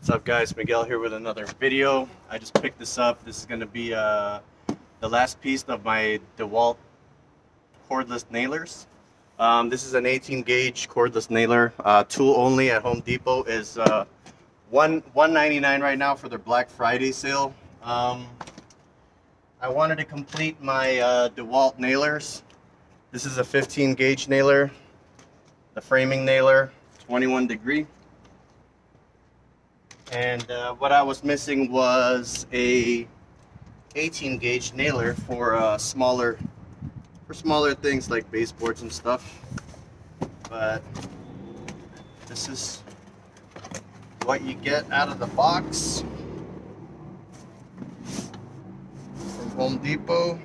What's up guys, Miguel here with another video. I just picked this up. This is going to be the last piece of my dewalt cordless nailers. This is an 18 gauge cordless nailer. Tool only at Home Depot is $199 right now for their Black Friday sale. I wanted to complete my dewalt nailers. This is a 15 gauge nailer, the framing nailer, 21 degree. And what I was missing was a 18 gauge nailer for smaller things like baseboards and stuff. But this is what you get out of the box from Home Depot.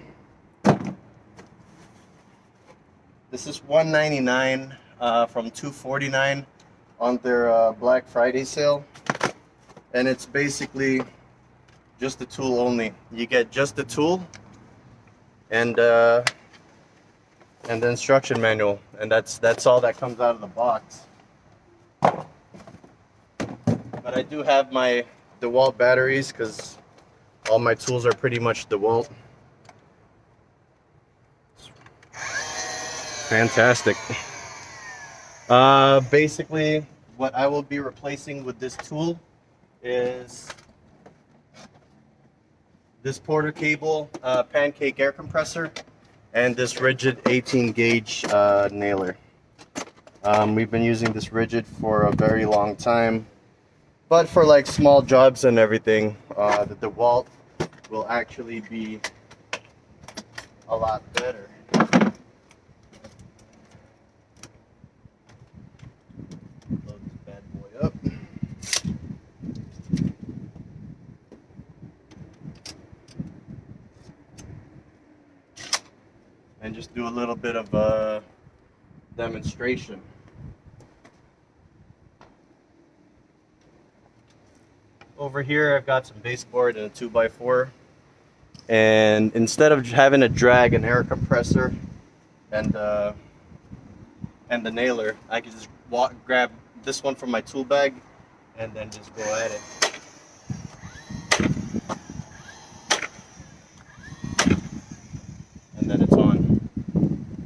This is $199 from $249 on their Black Friday sale. And it's basically just the tool only. You get just the tool and the instruction manual, and that's all that comes out of the box. But I do have my dewalt batteries because all my tools are pretty much dewalt. Fantastic. Basically, what I will be replacing with this tool is this Porter cable pancake air compressor and this rigid 18 gauge nailer. We've been using this rigid for a very long time, but for like small jobs and everything, the dewalt will actually be a lot better. Load this bad boy up. And just do a little bit of a demonstration. Over here I've got some baseboard and a 2x4, and instead of having to drag an air compressor and the nailer, I can just grab this one from my tool bag and then just go at it. And then it's on.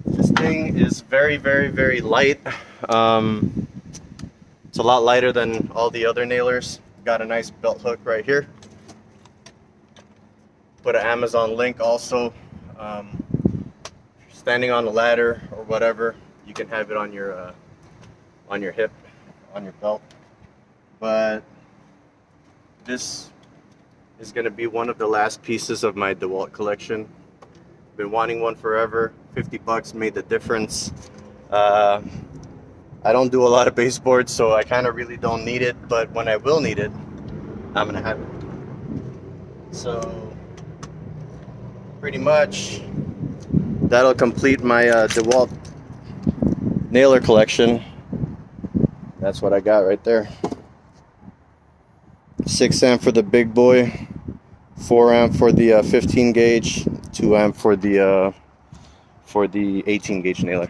This thing is very, very, very light. It's a lot lighter than all the other nailers. Got a nice belt hook right here. Put an Amazon link also. Standing on the ladder or whatever, you can have it on your hip, on your belt. But this is going to be one of the last pieces of my dewalt collection. Been wanting one forever. 50 bucks made the difference. I don't do a lot of baseboards, so I kind of really don't need it, but when I will need it, I'm gonna have it. So pretty much that'll complete my dewalt nailer collection. That's what I got right there. 6 amp for the big boy, 4 amp for the 15 gauge, 2 amp for the 18 gauge nailer.